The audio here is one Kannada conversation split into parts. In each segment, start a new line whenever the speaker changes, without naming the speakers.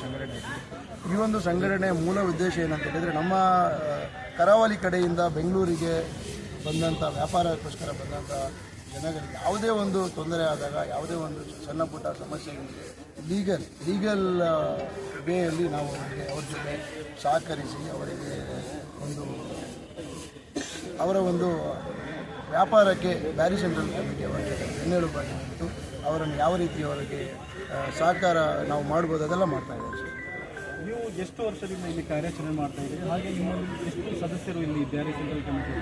ಸಂಘಟನೆ. ಈ ಒಂದು ಸಂಘಟನೆಯ ಮೂಲ ಉದ್ದೇಶ ಏನಂತ ಹೇಳಿದರೆ, ನಮ್ಮ ಕರಾವಳಿ ಕಡೆಯಿಂದ ಬೆಂಗಳೂರಿಗೆ ಬಂದಂಥ ವ್ಯಾಪಾರಕ್ಕೋಸ್ಕರ ಬಂದಂಥ ಜನಗಳಿಗೆ ಯಾವುದೇ ಒಂದು ತೊಂದರೆ ಆದಾಗ, ಯಾವುದೇ ಒಂದು ಸಣ್ಣ ಪುಟ್ಟ ಸಮಸ್ಯೆಗಳಿಗೆ ಲೀಗಲ್ ವೇಯಲ್ಲಿ ನಾವು ಅವ್ರ ಜೊತೆ ಸಹಕರಿಸಿ ಅವರ ಒಂದು ವ್ಯಾಪಾರಕ್ಕೆ ಬ್ಯಾರಿ ಸೆಂಟ್ರಲ್ ಕಮಿಟಿ ಅವರ ಜೊತೆ ಬೆನ್ನೆಲುಬಾಗಿ ನಿಂತು ಅವರನ್ನು ಯಾವ ರೀತಿ ಅವರಿಗೆ ಸಹಕಾರ ನಾವು ಮಾಡ್ಬೋದು ಅದೆಲ್ಲ ಮಾಡ್ತಾ ಇದ್ದಾರೆ ಸರ್.
ನೀವು ಎಷ್ಟು ವರ್ಷದಿಂದ ಇಲ್ಲಿ ಕಾರ್ಯಾಚರಣೆ ಮಾಡ್ತಾ ಇದ್ದೀರಿ, ಹಾಗೆ ನಿಮ್ಮಲ್ಲಿ ಎಷ್ಟು ಸದಸ್ಯರು ಇಲ್ಲಿ ಬ್ಯಾರಿ ಸೆಂಟ್ರಲ್ ಕಮಿಟಿ?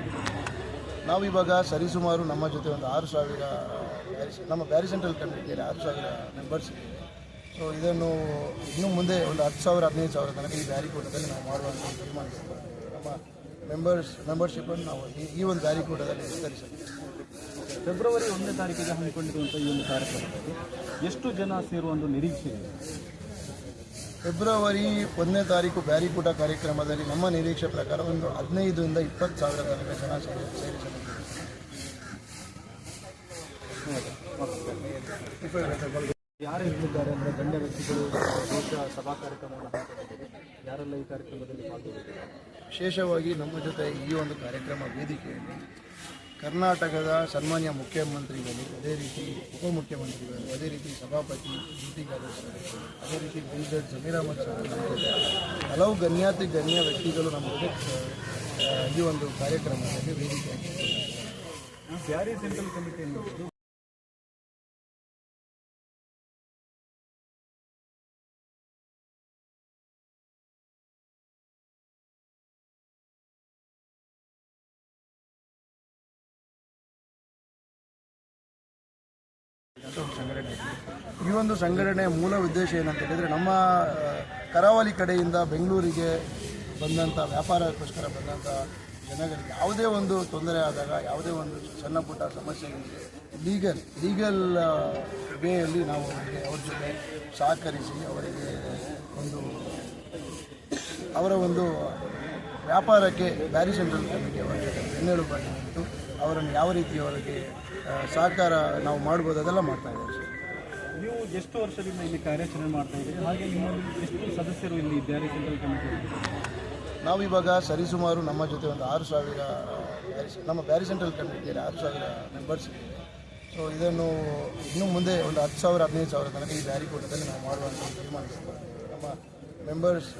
ನಾವಿವಾಗ ಸರಿಸುಮಾರು ನಮ್ಮ ಜೊತೆ ಒಂದು 6,000 ನಮ್ಮ ಬ್ಯಾರಿ ಸೆಂಟ್ರಲ್ ಕಮಿಟಿಯಲ್ಲಿ 6,000 ಮೆಂಬರ್ಸ್ ಇದ್ದೀವಿ. ಸೊ ಇದನ್ನು ಇನ್ನು ಮುಂದೆ ಒಂದು 10,000-15,000 ತನಕ ಈ ಬ್ಯಾರಿಕೂಟದಲ್ಲಿ ನಾವು ಮಾಡುವಂಥ ತೀರ್ಮಾನಿಸಿದ್ದೇವೆ. ನಮ್ಮ ಮೆಂಬರ್ಶಿಪ್ಪನ್ನು ನಾವು ಈ ಒಂದು ಬ್ಯಾರಿಕೂಟದಲ್ಲಿ ವಿಸ್ತರಿಸಿದ್ದೇವೆ.
ಫೆಬ್ರವರಿ 1ನೇ ತಾರೀಕಿಗೆ ಹಮ್ಮಿಕೊಂಡಿರುವಂಥ ಈ ಒಂದು ಕಾರ್ಯಕ್ರಮದಲ್ಲಿ ಎಷ್ಟು ಜನ ಸೇರುವ ಒಂದು ನಿರೀಕ್ಷೆ ಇದೆ?
ಫೆಬ್ರವರಿ 1ನೇ ತಾರೀಕು ಬ್ಯಾರಿಕೂಟ ಕಾರ್ಯಕ್ರಮದಲ್ಲಿ ನಮ್ಮ ನಿರೀಕ್ಷೆ ಪ್ರಕಾರ ಒಂದು 15,000 ರಿಂದ 20,000 ತನಕ ಜನ ಸೇರಿಸಲಿದ್ದಾರೆ.
ಯಾರು ಇಲ್ಲಿದ್ದಾರೆ ಅಂದರೆ ಗಣ್ಯ ವ್ಯಕ್ತಿಗಳು ಸಭಾ ಕಾರ್ಯಕ್ರಮವನ್ನು ಹಾಕಿದ್ದಾರೆ, ಯಾರೆಲ್ಲ ಈ ಕಾರ್ಯಕ್ರಮದಲ್ಲಿ ಪಾಲ್ಗೊಂಡಿದ್ದಾರೆ?
ವಿಶೇಷವಾಗಿ ನಮ್ಮ ಜೊತೆ ಈ ಒಂದು ಕಾರ್ಯಕ್ರಮ ವೇದಿಕೆಯಲ್ಲಿ ಕರ್ನಾಟಕದ ಸನ್ಮಾನ್ಯ ಮುಖ್ಯಮಂತ್ರಿಗಳು, ಅದೇ ರೀತಿ ಉಪಮುಖ್ಯಮಂತ್ರಿಗಳು, ಅದೇ ರೀತಿ ಸಭಾಪತಿ ಡಿ.ಟಿ. ಖಾದರ್, ಅದೇ ರೀತಿ ಬಿಲ್ಡರ್ ಜಮೀರ್ ಅಹಮದ್ ಸರ್, ಹಲವು ಗಣ್ಯ ವ್ಯಕ್ತಿಗಳು ನಮ್ಮ ಜೊತೆ ಈ ಒಂದು ಕಾರ್ಯಕ್ರಮದಲ್ಲಿ ವೇದಿಕೆಯಾಗಿದ್ದಾರೆ.
ಬ್ಯಾರಿ ಸೆಂಟ್ರಲ್ ಕಮಿಟಿ ಎನ್ನುವುದು
ಸಂಘಟನೆ. ಈ ಒಂದು ಸಂಘಟನೆಯ ಮೂಲ ಉದ್ದೇಶ ಏನಂತ ಹೇಳಿದರೆ, ನಮ್ಮ ಕರಾವಳಿ ಕಡೆಯಿಂದ ಬೆಂಗಳೂರಿಗೆ ಬಂದಂಥ ವ್ಯಾಪಾರಕ್ಕೋಸ್ಕರ ಬಂದಂಥ ಜನಗಳಿಗೆ ಯಾವುದೇ ಒಂದು ತೊಂದರೆ ಆದಾಗ, ಯಾವುದೇ ಒಂದು ಸಣ್ಣ ಪುಟ್ಟ ಸಮಸ್ಯೆಗಳಿಗೆ ಲೀಗಲ್ ವೇಯಲ್ಲಿ ನಾವು ಅವ್ರ ಜೊತೆ ಸಹಕರಿಸಿ ಅವರ ಒಂದು ವ್ಯಾಪಾರಕ್ಕೆ ಬ್ಯಾರಿ ಸೆಂಟ್ರಲ್ ಕಮಿಟಿ ಅವರ ಜೊತೆ ಬೆನ್ನೆಲುಬಾಗಿ ನಿಂತು ಅವರನ್ನು ಯಾವ ರೀತಿ ಅವರಿಗೆ ಸಹಕಾರ ನಾವು ಮಾಡ್ಬೋದು ಅದೆಲ್ಲ ಮಾಡ್ತಾ ಇದ್ದಾರೆ ಸರ್.
ನೀವು ಎಷ್ಟು ವರ್ಷದಿಂದ ಇಲ್ಲಿ ಕಾರ್ಯಾಚರಣೆ ಮಾಡ್ತಾ ಇದ್ದೀರಿ, ಹಾಗೆ ನಿಮ್ಮಲ್ಲಿ ಎಷ್ಟು ಸದಸ್ಯರು ಇಲ್ಲಿ ಬ್ಯಾರಿ ಸೆಂಟ್ರಲ್ ಕಮಿಟಿ?
ನಾವಿವಾಗ ಸರಿಸುಮಾರು ನಮ್ಮ ಜೊತೆ ಒಂದು 6,000 ನಮ್ಮ ಬ್ಯಾರಿ ಸೆಂಟ್ರಲ್ ಕಮಿಟಿಯಲ್ಲಿ 6,000 ಮೆಂಬರ್ಸ್ ಇದ್ದೀವಿ. ಸೊ ಇದನ್ನು ಇನ್ನು ಮುಂದೆ ಒಂದು 10,000-15,000 ತನಕ ಈ ಬ್ಯಾರಿಕೂಟದಲ್ಲಿ ನಾವು ಮಾಡುವಂಥ ತೀರ್ಮಾನಿಸಿದ್ದೇವೆ. ನಮ್ಮ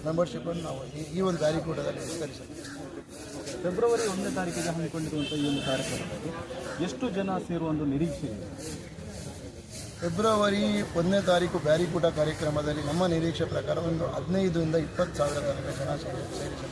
ಮೆಂಬರ್ಶಿಪ್ಪನ್ನು ನಾವು ಈ ಒಂದು ಬ್ಯಾರಿಕೂಟದಲ್ಲಿ ವಿಸ್ತರಿಸಿದ್ದೇವೆ.
ಫೆಬ್ರವರಿ 1ನೇ ತಾರೀಕಿಗೆ ಹಮ್ಮಿಕೊಂಡಿರುವಂಥ ಈ ಒಂದು ಕಾರ್ಯಕ್ರಮದಲ್ಲಿ ಎಷ್ಟು ಜನ ಸೇರುವ ಒಂದು ನಿರೀಕ್ಷೆ ಇದೆ?
ಫೆಬ್ರವರಿ 1ನೇ ತಾರೀಕು ಬ್ಯಾರಿಕೂಟ ಕಾರ್ಯಕ್ರಮದಲ್ಲಿ ನಮ್ಮ ನಿರೀಕ್ಷೆ ಪ್ರಕಾರ ಒಂದು 15,000 ರಿಂದ 20,000 ತನಕ ಜನ ಸೇರಿಸಲಿದ್ದಾರೆ.